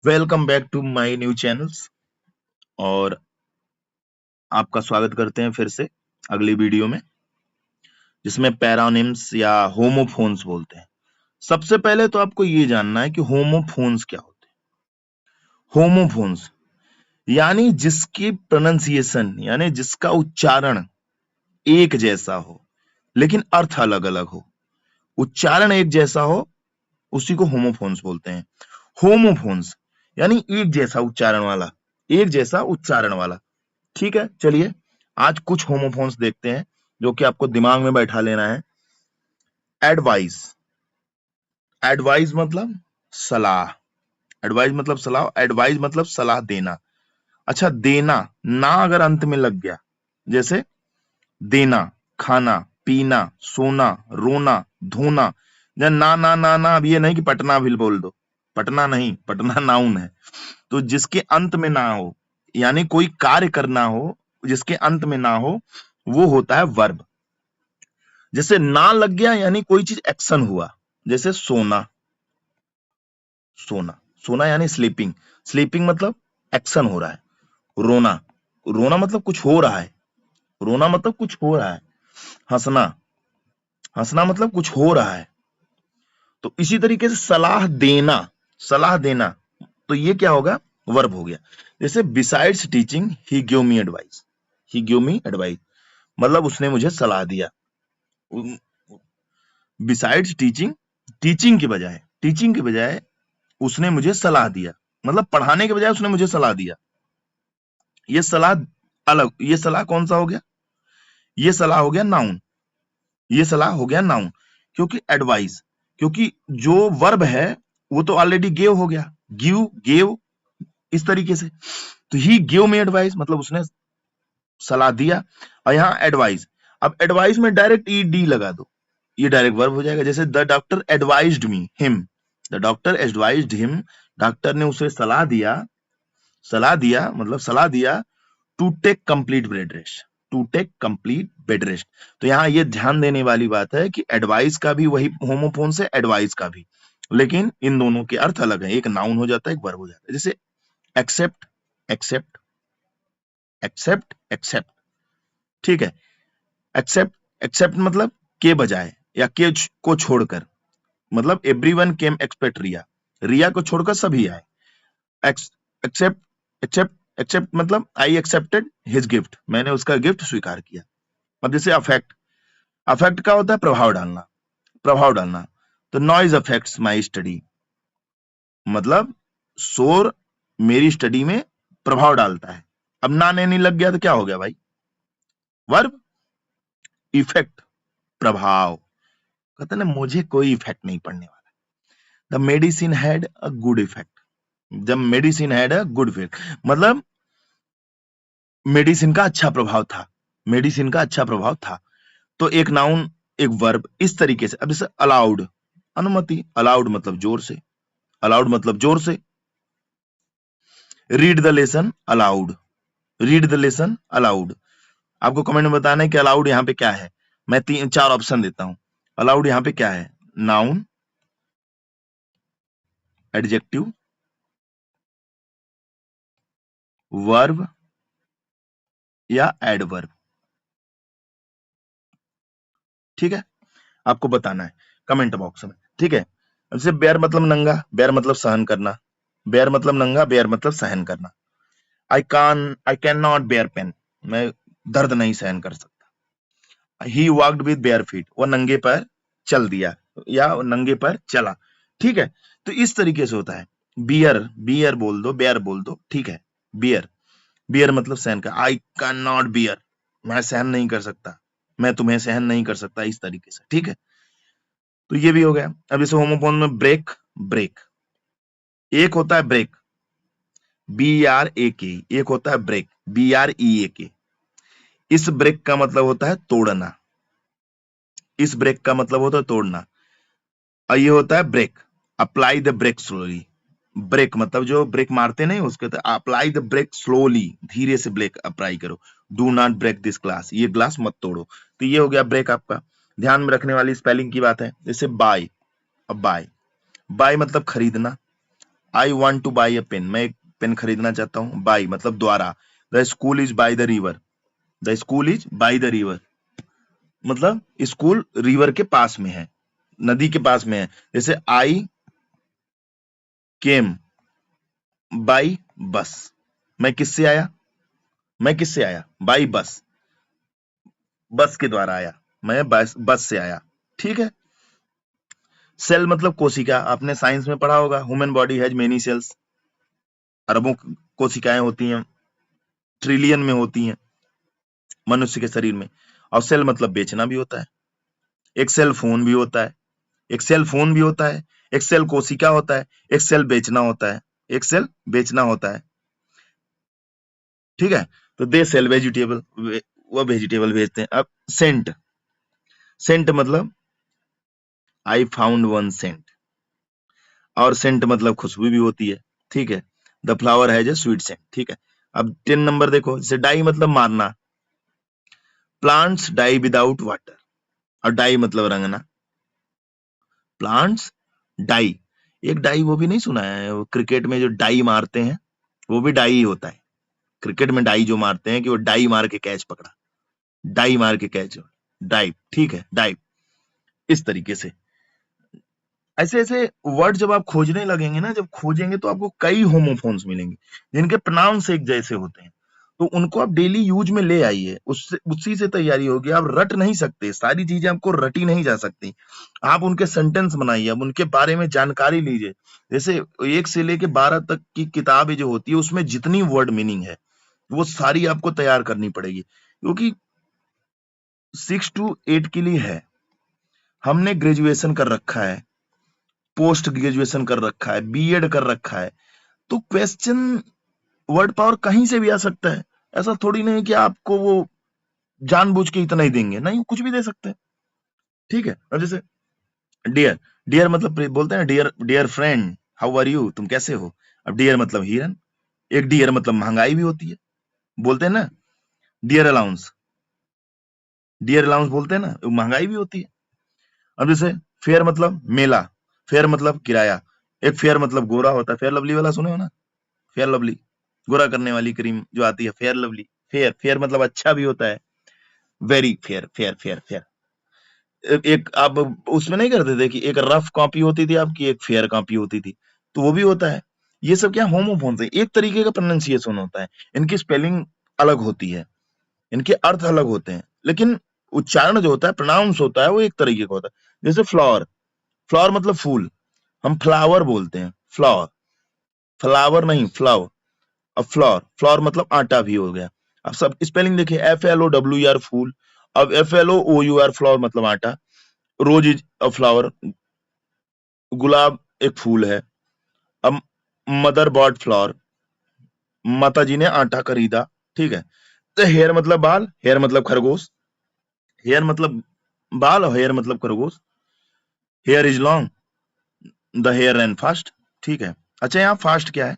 Welcome back to my new channels. और आपका स्वागत करते हैं फिर से अगली वीडियो में, जिसमें पैरानिम्स या होमोफोन्स बोलते हैं। सबसे पहले तो आपको ये जानना है कि होमोफोन्स क्या होते हैं। होमोफोन्स यानी जिसकी प्रोनाउंसिएशन यानी जिसका उच्चारण एक जैसा हो लेकिन अर्थ अलग अलग हो। उच्चारण एक जैसा हो उसी को होमोफोन्स बोलते हैं। होमोफोन्स यानी एक जैसा उच्चारण वाला, एक जैसा उच्चारण वाला। ठीक है, चलिए आज कुछ होमोफोन्स देखते हैं जो कि आपको दिमाग में बैठा लेना है। एडवाइस, एडवाइस मतलब सलाह, एडवाइस मतलब सलाह, एडवाइस मतलब सलाह देना। अच्छा, देना ना अगर अंत में लग गया, जैसे देना, खाना, पीना, सोना, रोना, धोना। ना ना ना ना, अब ये नहीं कि पटना भी बोल दो, पटना नहीं, पटना नाउन है। तो जिसके अंत में ना हो यानी कोई कार्य करना हो जिसके अंत में ना हो वो होता है वर्ब। जैसे ना लग गया यानी कोई चीज एक्शन हुआ, जैसे सोना, सोना, सोना यानी स्लीपिंग, स्लीपिंग मतलब एक्शन हो रहा है। रोना, रोना मतलब कुछ हो रहा है, रोना मतलब कुछ हो रहा है। हंसना, हंसना मतलब कुछ हो रहा है। तो इसी तरीके से सलाह देना, सलाह देना, तो ये क्या होगा, वर्ब हो गया। जैसे बिसाइड्स टीचिंग ही गिव मी एडवाइस, ही गिव मी एडवाइस मतलब उसने मुझे सलाह दिया। बिसाइड्स टीचिंग, टीचिंग के बजाय, टीचिंग के बजाय उसने मुझे सलाह दिया, मतलब पढ़ाने के बजाय उसने मुझे सलाह दिया। ये सलाह अलग, ये सलाह कौन सा हो गया, ये सलाह हो गया नाउन, ये सलाह हो गया नाउन। क्योंकि एडवाइस, क्योंकि जो वर्ब है वो तो ऑलरेडी गेव हो गया, गिव, गेव, इस तरीके से। तो ही गिव मी एडवाइस मतलब उसने सलाह दिया। और यहाँ एडवाइस, अब एडवाइस में डायरेक्ट ई डी लगा दो, ये डायरेक्ट वर्ब हो जाएगा। जैसे the doctor advised me him, the doctor advised him, doctor ने उसे सलाह दिया, सलाह दिया मतलब सलाह दिया to take complete bed rest, to take complete bed rest. तो यहाँ ये ध्यान देने वाली बात है कि एडवाइस का भी वही होमोफोन से एडवाइस का भी, लेकिन इन दोनों के अर्थ अलग है, एक नाउन हो जाता है, एक वर्ब हो जाता है। जैसे एक्सेप्ट, एक्सेप्ट, एक्सेप्ट, एक्सेप्ट, ठीक है। एक्सेप्ट, एक्सेप्ट मतलब के बजाय या के को छोड़कर, मतलब एवरीवन केम एक्सपेक्ट रिया, रिया को छोड़कर सभी आए। एक्सेप्ट, एक्सेप्ट, एक्सेप्ट मतलब आई एक्सेप्टेड हिज गिफ्ट, मैंने उसका गिफ्ट स्वीकार किया। अब जैसे अफेक्ट, अफेक्ट का होता है प्रभाव डालना, प्रभाव डालना। तो नॉइज अफेक्ट्स माय स्टडी, मतलब शोर मेरी स्टडी में प्रभाव डालता है। अब ना नहीं लग गया तो क्या हो गया भाई, वर्ब। इफेक्ट, प्रभाव, कहते ना मुझे कोई इफेक्ट नहीं पड़ने वाला। The medicine had a good effect, जब medicine had a good effect मतलब मेडिसिन का अच्छा प्रभाव था, मेडिसिन का अच्छा प्रभाव था। तो एक नाउन, एक वर्ब, इस तरीके से। अब जैसे अलाउड, अनुमति, अलाउड मतलब जोर से, अलाउड मतलब जोर से। Read the lesson allowed, read the lesson allowed. आपको कमेंट में बताना है कि अलाउड यहाँ पे क्या है। मैं तीन चार ऑप्शन देता हूं। अलाउड यहाँ पे क्या है, नाउन, एडजेक्टिव, वर्ब या एडवर्ब। ठीक है, आपको बताना है कमेंट बॉक्स में। ठीक है, जैसे बेयर मतलब नंगा, बेयर मतलब सहन करना, बेयर मतलब नंगा, बेयर मतलब सहन करना। I can not bear pain, मैं दर्द नहीं सहन कर सकता। He walked with bare feet, वो नंगे पैर चल दिया या नंगे पैर चला। ठीक है, तो इस तरीके से होता है। बियर, बियर बोल दो, बेयर बोल दो, ठीक है। बियर, बियर मतलब सहन कर, आई कैन नॉट बियर, मैं सहन नहीं कर सकता, मैं तुम्हें सहन नहीं कर सकता, इस तरीके से। ठीक है, तो ये भी हो गया। अब जैसे होमोफोन में ब्रेक, ब्रेक, एक होता है ब्रेक, बी आर ए के, एक होता है ब्रेक, बी आर ई ए के। इस ब्रेक का मतलब होता है तोड़ना, इस ब्रेक का मतलब होता है तोड़ना। और ये होता है brake, apply the brake slowly, brake मतलब जो ब्रेक मारते नहीं उसके, तो अप्लाई द ब्रेक स्लोली, धीरे से ब्रेक अप्लाई करो। Do not break this glass, ये ग्लास मत तोड़ो। तो ये हो गया ब्रेक आपका। ध्यान में रखने वाली स्पेलिंग की बात है। जैसे बाय, अब बाय, बाय मतलब खरीदना, I want to buy a pen, मैं एक पेन खरीदना चाहता हूँ। बाई मतलब द्वारा। The school is by the river, the school is by the river मतलब स्कूल रिवर के पास में है, नदी के पास में है। जैसे आई केम बाई बस, मैं किससे आया, मैं किससे आया, बाई बस, बस के द्वारा आया, मैं बस से आया। ठीक है। सेल मतलब कोशिका, आपने साइंस में पढ़ा होगा, human body has many cells, अरबों कोशिकाएं होती हैं, ट्रिलियन में होती हैं मनुष्य के शरीर में। और सेल मतलब बेचना भी होता है, एक सेल फोन भी होता है, एक सेल फोन भी होता है, एक सेल कोशिका होता है, एक सेल बेचना होता है, एक सेल बेचना होता है। ठीक है। तो दे सेल वेजिटेबल, वो वेजिटेबल बेचते हैं। अब सेंट, सेंट मतलब आई फाउंड वन सेंट, और सेंट मतलब खुशबू भी होती है। ठीक है। The flower has a sweet scent. ठीक है। अब 10 नंबर देखो, जैसे डाई मतलब मारना, प्लांट्स डाई विदाउट वाटर, और डाई मतलब रंगना, प्लांट्स डाई। एक डाई वो भी नहीं सुना है, वो क्रिकेट में जो डाई मारते हैं वो भी डाई ही होता है। क्रिकेट में डाई जो मारते हैं कि वो डाई मार के कैच पकड़ा, डाई मार के कैच, डाइव। ठीक है, डाइव। इस तरीके से ऐसे ऐसे वर्ड जब आप खोजने लगेंगे ना, जब खोजेंगे तो आपको कई होमोफोन्स मिलेंगे जिनके प्रोनाउंस एक जैसे होते हैं, तो उनको आप डेली यूज में ले आइए, उससे उसी से तैयारी होगी। आप रट नहीं सकते, सारी चीजें आपको रटी नहीं जा सकती। आप उनके सेंटेंस बनाइए, आप उनके बारे में जानकारी लीजिए। जैसे 1 से लेके 12 तक की किताबें जो होती है उसमें जितनी वर्ड मीनिंग है वो सारी आपको तैयार करनी पड़ेगी, क्योंकि 6 to 8 के लिए है। हमने ग्रेजुएशन कर रखा है, पोस्ट ग्रेजुएशन कर रखा है, बीएड कर रखा है, तो क्वेश्चन वर्ड पावर कहीं से भी आ सकता है। ऐसा थोड़ी नहीं कि आपको वो जानबूझ के इतना ही देंगे, नहीं, कुछ भी दे सकते हैं। ठीक है। अब जैसे डियर, डियर मतलब बोलते हैं dear, dear friend how are you, तुम कैसे हो। अब डियर मतलब हिरन, एक डियर मतलब महंगाई भी होती है, बोलते हैं ना डियर अलाउंस, डियर अलाउंस बोलते हैं ना, महंगाई भी होती है। अब जैसे फेयर मतलब मेला, फेयर मतलब किराया, एक फेयर मतलब गोरा होता है, फेयर लवली वाला सुने हो ना, फेयर लवली, गोरा करने वाली क्रीम जो आती है, फेयर लवली। फेयर, फेयर मतलब अच्छा भी होता है, very fair, fair fair fair. एक आप उसमें नहीं करते थे कि एक रफ कॉपी होती थी आपकी, एक फेयर कॉपी होती थी, तो वो भी होता है। ये सब क्या होमोफोन्स है, एक तरीके का प्रोनाउंसिएशन होता है, इनकी स्पेलिंग अलग होती है, इनके अर्थ अलग होते हैं, लेकिन उच्चारण जो होता है, प्रोनाउंस होता है, वो एक तरीके का होता है। जैसे फ्लावर, फ्लावर मतलब फूल, हम फ्लावर बोलते हैं, फ्लावर, फ्लावर नहीं फ्लावर। अब फ्लोर, फ्लोर मतलब आटा भी हो गया। अब सब स्पेलिंग देखिए, FLOWER फूल, अब FLOOUR फ्लोर मतलब आटा, रोज इज अ फ्लावर, गुलाब एक फूल है। अब मदर बॉट फ्लावर, माता जी ने आटा खरीदा। ठीक है। तो हेयर मतलब बाल, हेयर मतलब खरगोश, हेयर मतलब बाल और हेयर मतलब खरगोश। Hair is long, the hare run fast. ठीक है। अच्छा, यहाँ फास्ट क्या है,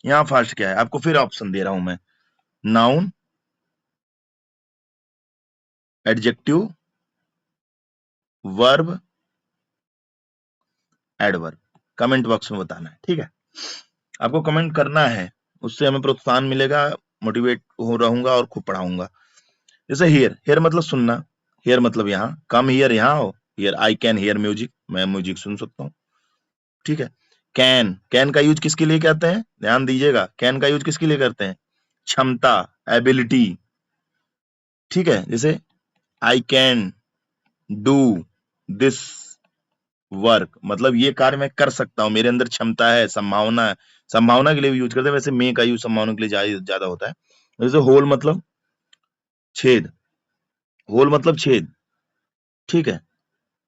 यहाँ फास्ट क्या है, आपको फिर ऑप्शन दे रहा हूं मैं, noun, adjective, verb, adverb. Comment box में बताना है। ठीक है। आपको कमेंट करना है, उससे हमें प्रोत्साहन मिलेगा, मोटिवेट हो रहूंगा और खूब पढ़ाऊंगा। जैसे हियर, हियर मतलब सुनना, हियर मतलब यहाँ, कम हियर यहाँ हो, here I can hear music, मैं म्यूजिक सुन सकता हूँ। ठीक है। कैन, कैन का यूज किसके लिए करते हैं, ध्यान दीजिएगा, कैन का यूज किसके लिए करते हैं, क्षमता, एबिलिटी। ठीक है। जैसे I can do this work, मतलब ये कार्य मैं कर सकता हूँ, मेरे अंदर क्षमता है, संभावना है, संभावना के लिए भी यूज करते हैं। वैसे मे का यूज संभावना के लिए ज्यादा होता है। जैसे होल मतलब छेद, होल मतलब छेद। ठीक है।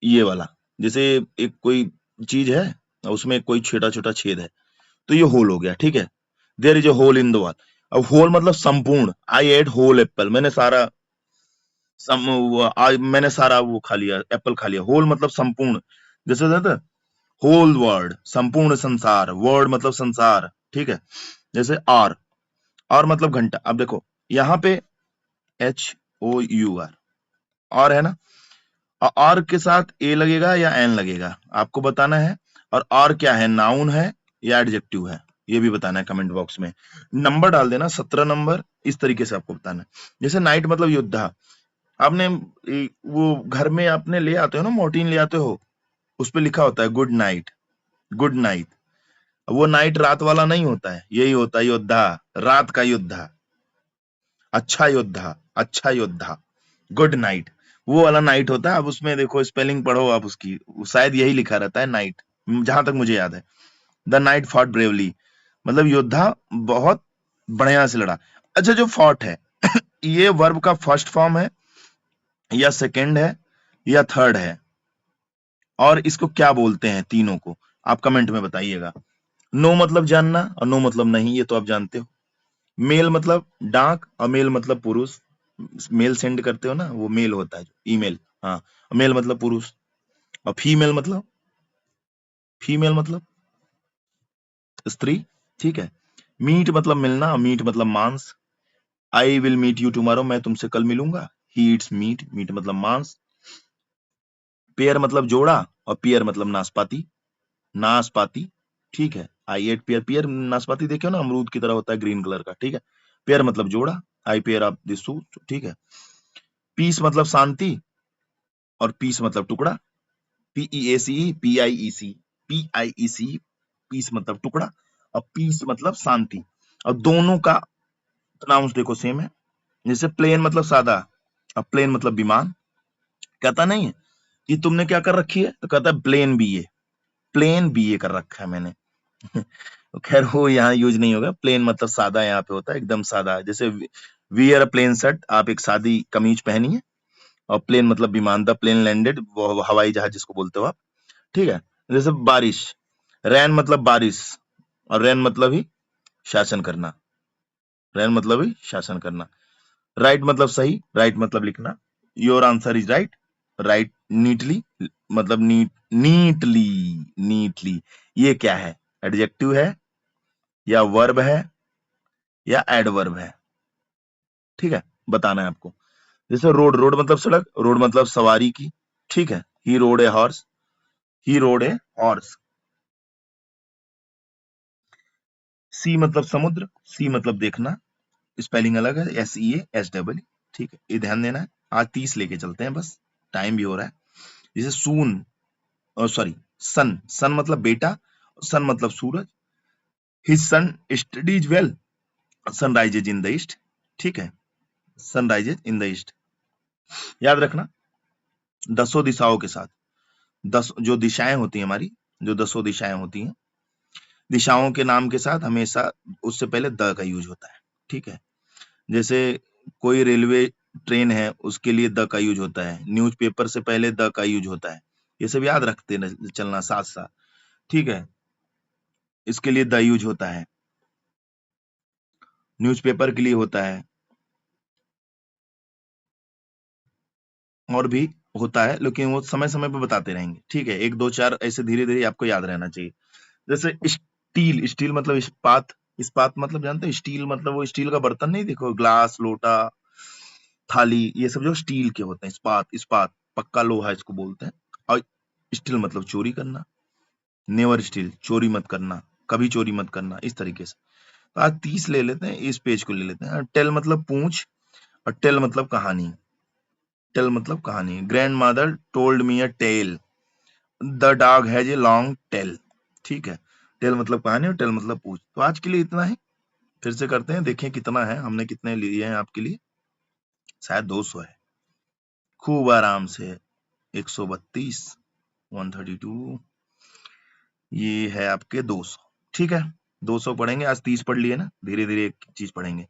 ये वाला, जैसे एक कोई चीज है और उसमें कोई छोटा छोटा छेद है, तो ये होल हो गया। ठीक है। There is a hole in the wall. अब होल मतलब संपूर्ण, आई एट होल एप्पल, मैंने सारा मैंने सारा वो खा लिया, एप्पल खा लिया। होल मतलब संपूर्ण। जैसे होल वर्ल्ड, संपूर्ण संसार, वर्ल्ड मतलब संसार। ठीक है। जैसे आर, आर मतलब घंटा। अब देखो यहाँ पे HOUR, और है ना, और के साथ ए लगेगा या एन लगेगा, आपको बताना है। और क्या है, नाउन है, या एडजेक्टिव है, ये भी बताना है कमेंट बॉक्स में। नंबर डाल देना, 17 नंबर, इस तरीके से आपको बताना है। जैसे नाइट मतलब योद्धा, आपने वो घर में आपने ले आते हो ना, मोर्टीन ले आते हो, उस पे लिखा होता है गुड नाइट, गुड नाइट। वो नाइट रात वाला नहीं होता है, यही होता है योद्धा, रात का योद्धा, अच्छा योद्धा, अच्छा योद्धा, गुड नाइट, वो वाला नाइट होता है। अब उसमें देखो स्पेलिंग पढ़ो आप उसकी, शायद यही लिखा रहता है नाइट, जहां तक मुझे याद है। द नाइट फॉट ब्रेवली, मतलब योद्धा बहुत बढ़िया से लड़ा। अच्छा, जो फॉट है ये वर्ब का फर्स्ट फॉर्म है या सेकंड है या थर्ड है, और इसको क्या बोलते हैं तीनों को, आप कमेंट में बताइएगा। नो मतलब जानना और नो मतलब नहीं, ये तो आप जानते हो। मेल मतलब डाक और मेल मतलब पुरुष, मेल सेंड करते हो ना, वो मेल होता है ईमेल, हाँ। मेल मतलब पुरुष। और फीमेल मतलब, फीमेल मतलब स्त्री, ठीक है। मीट मतलब मिलना, मीट मतलब मांस। I will meet you tomorrow, मैं तुमसे कल मिलूंगा। ही ईट्स मीट, मीट मतलब मांस। पेयर मतलब जोड़ा और पियर मतलब नाशपाती, नाशपाती, ठीक है। आई एट पेयर, पियर नाशपाती देखे हो ना, अमरूद की तरह होता है ग्रीन कलर का, ठीक है। पेयर मतलब जोड़ा, आई पेयर ऑफ दिस शू, ठीक है। पीस मतलब शांति और पीस मतलब टुकड़ा, PEACE, PIEC, PIEC, पीस मतलब टुकड़ा और पीस मतलब शांति। और दोनों का प्रोनाउंस देखो सेम है। जैसे प्लेन मतलब सादा और प्लेन मतलब विमान। कहता नहीं है कि तुमने क्या कर रखी है, तो कहता है प्लेन बीए, प्लेन बीए कर रखा है मैंने। तो खैर वो यहाँ यूज नहीं होगा, प्लेन मतलब सादा यहाँ पे होता है, एकदम सादा। जैसे वियर अ प्लेन शर्ट, आप एक सादी कमीज पहनिए, और प्लेन मतलब विमान, द प्लेन लैंडेड, वो हवाई जहाज जिसको बोलते हो आप, ठीक है। जैसे बारिश, रैन मतलब बारिश और रैन मतलब ही शासन करना, रैन मतलब ही शासन करना। राइट मतलब सही, राइट मतलब लिखना। Your answer is right, right neatly मतलब नीटली, नीटली, ये क्या है, एडजेक्टिव है या वर्ब है या एडवर्ब है, ठीक है, बताना है आपको। जैसे रोड, रोड मतलब सड़क, रोड मतलब सवारी की, ठीक है। ही road a horse, he road a horse. सी मतलब समुद्र, सी मतलब देखना, स्पेलिंग अलग है, SEA SEE, ठीक है, ये ध्यान देना है। आज 30 लेके चलते हैं बस, टाइम भी हो रहा है। जैसे सून, सॉरी, सन, सन मतलब बेटा, सन मतलब सूरज। His son studies well, sun rises in the east, ठीक है, sun rises in the east. याद रखना, 10 दिशाओं के साथ, 10 जो दिशाएं होती हैं हमारी, जो 10 दिशाएं होती हैं, दिशाओं के नाम के साथ हमेशा उससे पहले द का यूज होता है, ठीक है। जैसे कोई रेलवे ट्रेन है, उसके लिए द का यूज होता है। न्यूज़पेपर से पहले द का यूज होता है। ये सब याद रखते चलना साथ साथ, ठीक है। इसके लिए द यूज होता है, न्यूज़पेपर के लिए होता है, और भी होता है, लेकिन वो समय समय पे बताते रहेंगे, ठीक है। 1 2 4 ऐसे धीरे धीरे आपको याद रहना चाहिए। जैसे स्टील, स्टील मतलब इस्पात, इस्पात मतलब जानते हैं, स्टील मतलब वो स्टील का बर्तन नहीं, देखो ग्लास, लोटा, थाली, ये सब जो स्टील के होते हैं, इस्पात, इस्पात पक्का लोहा इसको बोलते हैं। और स्टील मतलब चोरी करना, नेवर स्टील, चोरी मत करना, कभी चोरी मत करना, इस तरीके से। तो आज 30 ले लेते हैं, इस पेज को ले लेते हैं। टेल मतलब पूछ और टेल मतलब कहानी, टेल मतलब कहानी। Grand mother told me a tale, the dog has a long tail, ठीक है। टेल मतलब कहानी और टेल मतलब पूछ। तो आज के लिए इतना ही, फिर से करते हैं, देखें कितना है, हमने कितने लिए हैं आपके लिए, शायद 200 है, खूब आराम से। 132, 132, ये है आपके 200, ठीक है। 200 पढ़ेंगे, आज 30 पढ़ लिए ना, धीरे धीरे एक चीज पढ़ेंगे।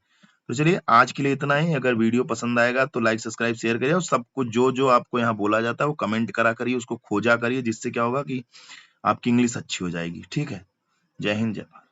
तो चलिए आज के लिए इतना ही। अगर वीडियो पसंद आएगा तो लाइक सब्सक्राइब शेयर करिए, और सब कुछ जो जो आपको यहाँ बोला जाता है वो कमेंट करा करिए, उसको खोजा करिए, जिससे क्या होगा कि आपकी इंग्लिश अच्छी हो जाएगी, ठीक है। जय हिंद, जय भारत।